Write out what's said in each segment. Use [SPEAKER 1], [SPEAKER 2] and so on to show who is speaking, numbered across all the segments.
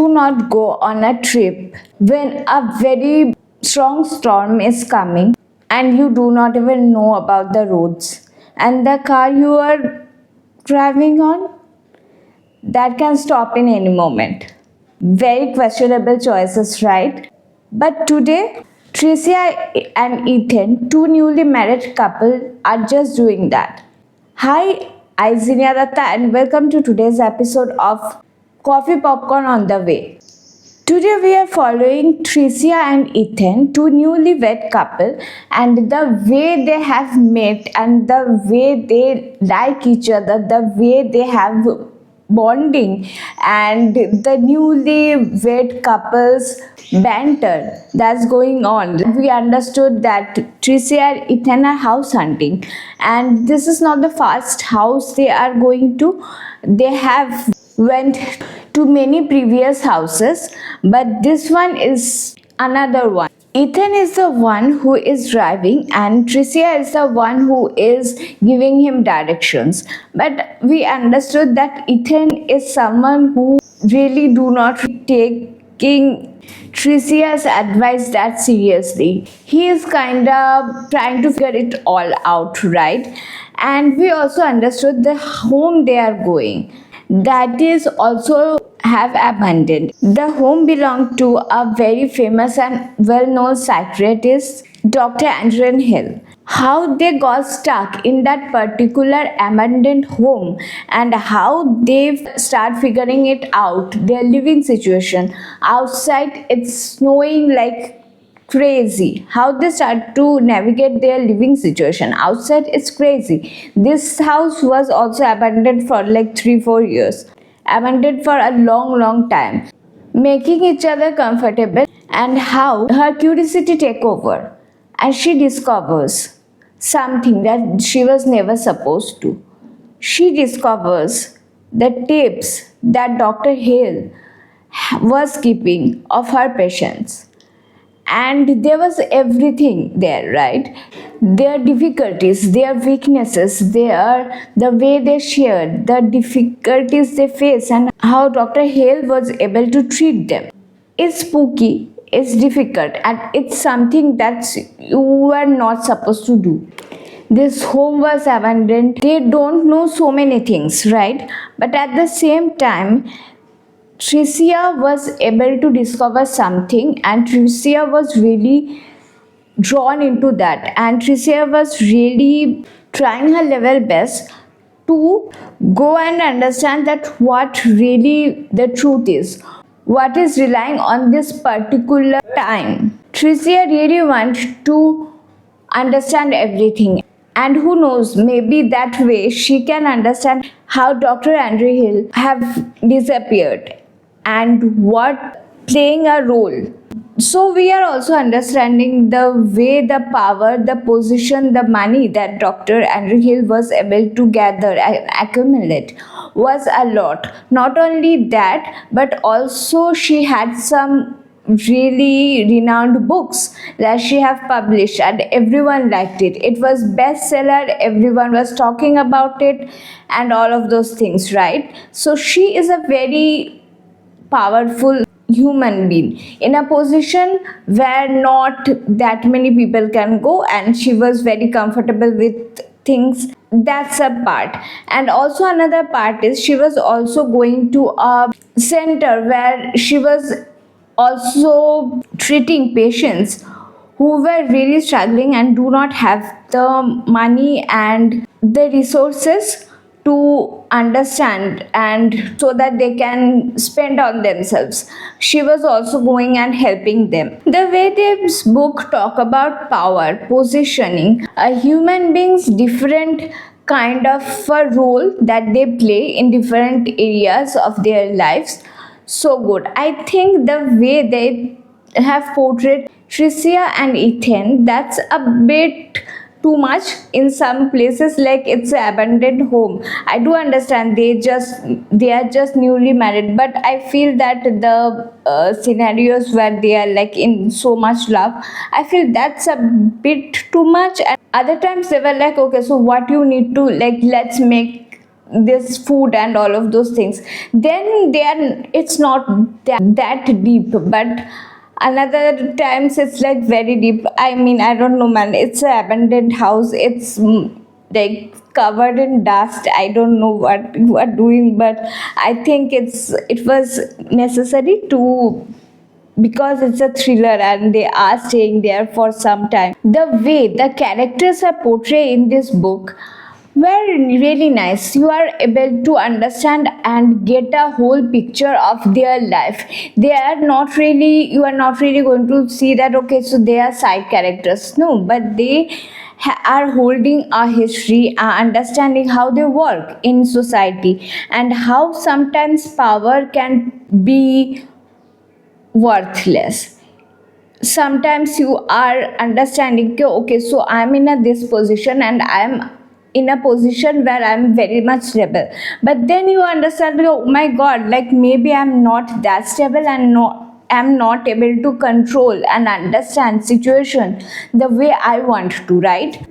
[SPEAKER 1] do not go on a trip when a very strong storm is coming and you do not even know about the roads, and the car you are driving on, that can stop in any moment. Very questionable choices, right? But today, Tricia and Ethan, two newly married couple, are just doing that. Hi, I'm Zinia and welcome to today's episode of Coffee Popcorn on the Way. Today we are following Tricia and Ethan, two newlywed couple, and the way they have met and the way they like each other, the way they have bonding, and the newlywed couples banter that's going on. We understood that Tricia and Ethan are house hunting, and this is not the first house they are going to. They have went to many previous houses, but this one is another one. Ethan is the one who is driving and Tricia is the one who is giving him directions. But we understood that Ethan is someone who really do not taking Tricia's advice that seriously. He is kind of trying to figure it all out, right? And we also understood the home they are going, that is also have abandoned. The home belonged to a very famous and well-known psychiatrist, Dr. Adrienne Hale. How they got stuck in that particular abandoned home and how they start figuring it out, their living situation. Outside it's snowing like crazy. How they start to navigate their living situation. Outside it's crazy. This house was also abandoned for like 3-4 years. Abandoned for a long time. Making each other comfortable, and how her curiosity take over and she discovers something that she was never supposed to. She discovers the tapes that Dr. Hale was keeping of her patients, and there was everything there, right? Their difficulties, their weaknesses, the way they shared, the difficulties they face, and how Dr. Hale was able to treat them. It's spooky, it's difficult, and it's something that you were not supposed to do. This home was abandoned. They don't know so many things, right? But at the same time, Tricia was able to discover something, and Tricia was really drawn into that, and Tricia was really trying her level best to go and understand that what really the truth is, what is relying on this particular time. Tricia really wants to understand everything, and who knows, maybe that way she can understand how Dr. Andrew Hill have disappeared and what playing a role. So we are also understanding the way, the power, the position, the money that Dr. Andrew Hill was able to gather and accumulate was a lot. Not only that, but also she had some really renowned books that she have published and everyone liked it. It was bestseller, everyone was talking about it and all of those things, right? So she is a very powerful human being in a position where not that many people can go, and she was very comfortable with things. That's a part. And also another part is she was also going to a center where she was also treating patients who were really struggling and do not have the money and the resources to understand and so that they can spend on themselves. She was also going and helping them. The way this book talk about power, positioning, a human being's different kind of a role that they play in different areas of their lives. So good. I think the way they have portrayed Tricia and Ethan, that's a bit too much in some places, like it's an abandoned home. I do understand they are just newly married, but I feel that the scenarios where they are like in so much love, I feel that's a bit too much. And other times they were like, okay, so what you need to, like, let's make this food and all of those things, then it's not that deep. But another times it's like very deep. I mean, I don't know, man, it's an abandoned house. It's like covered in dust. I don't know what you are doing, but I think it was necessary to, because it's a thriller and they are staying there for some time. The way the characters are portrayed in this book were really nice. You are able to understand and get a whole picture of their life. You are not really going to see that, okay, so they are side characters. No, but they are holding a history, understanding how they work in society, and how sometimes power can be worthless. Sometimes you are understanding, okay, so I'm in this position and I'm in a position where I'm very much rebel, but then you understand, oh my god, like maybe I'm not that stable and I'm not able to control and understand situation the way I want to, right?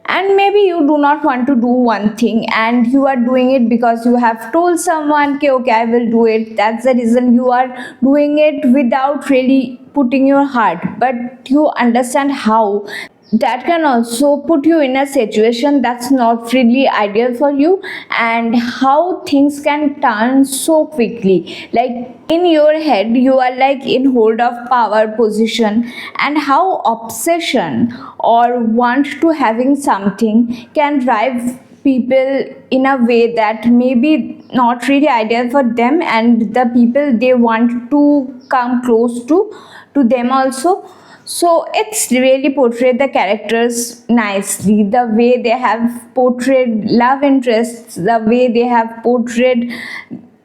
[SPEAKER 1] And maybe you do not want to do one thing and you are doing it because you have told someone, okay, okay, I will do it. That's the reason you are doing it without really putting your heart. But you understand how that can also put you in a situation that's not really ideal for you, and how things can turn so quickly. Like in your head, you are like in hold of power position, and how obsession or want to having something can drive people in a way that maybe not really ideal for them and the people they want to come close to them also. So it's really portrayed the characters nicely, the way they have portrayed love interests, the way they have portrayed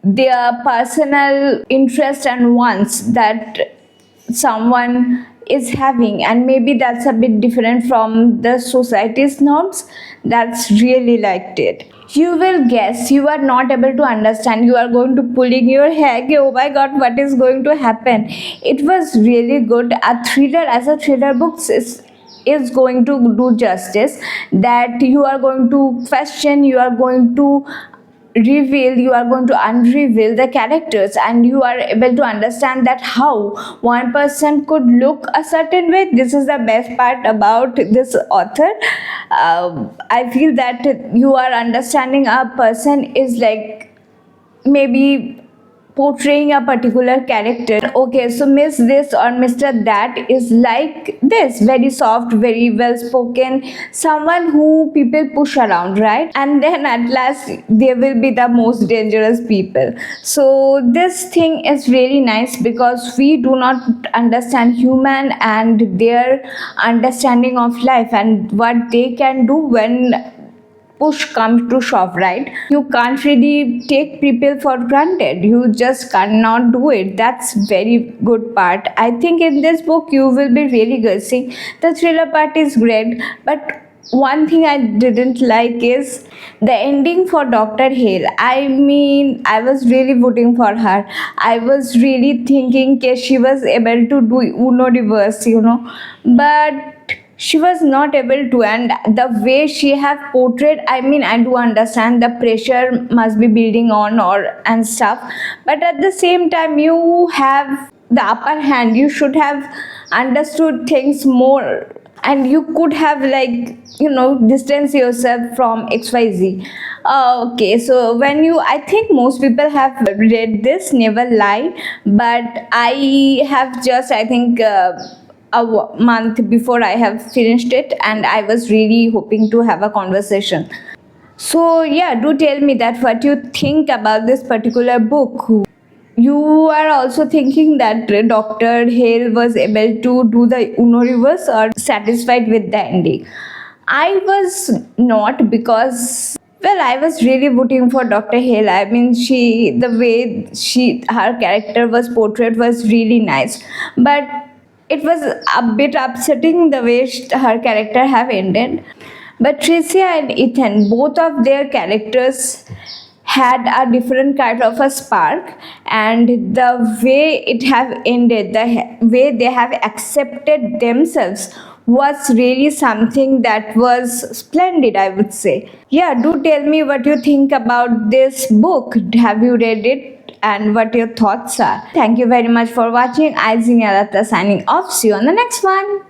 [SPEAKER 1] their personal interest and wants that someone is having, and maybe that's a bit different from the society's norms. That's really liked it. You will guess, you are not able to understand, you are going to pulling your hair, okay, oh my god, what is going to happen. It was really good. A thriller, as a thriller books is going to do justice, that you are going to question, you are going to reveal, you are going to unreveal the characters, and you are able to understand that how one person could look a certain way. This is the best part about this author. I feel that you are understanding a person is like maybe portraying a particular character. Okay, so Miss This or Mr. That is like this, very soft, very well spoken, someone who people push around, right? And then at last they will be the most dangerous people. So this thing is really nice because we do not understand human and their understanding of life and what they can do when push comes to shove, right? You can't really take people for granted. You just cannot do it. That's very good part. I think in this book you will be really guessing. The thriller part is great, but one thing I didn't like is the ending for Dr. Hale. I mean, I was really voting for her. I was really thinking that she was able to do Uno reverse, but she was not able to. And the way she have portrayed, I mean, I do understand the pressure must be building on or and stuff, but at the same time you have the upper hand. You should have understood things more, and you could have like distance yourself from XYZ. Okay, so I think most people have read this, Never Lie, but I have just, I think, month before I have finished it, and I was really hoping to have a conversation. So yeah, do tell me that what you think about this particular book. You are also thinking that Dr. Hale was able to do the Uno reverse or satisfied with the ending? I was not, because well, I was really rooting for Dr. Hale. I mean, the way her character was portrayed was really nice, but it was a bit upsetting the way her character have ended. But Tricia and Ethan, both of their characters had a different kind of a spark, and the way it have ended, the way they have accepted themselves was really something that was splendid, I would say. Yeah, do tell me what you think about this book. Have you read it? And what your thoughts are. Thank you very much for watching. I, Zinyalata, signing off. See you on the next one.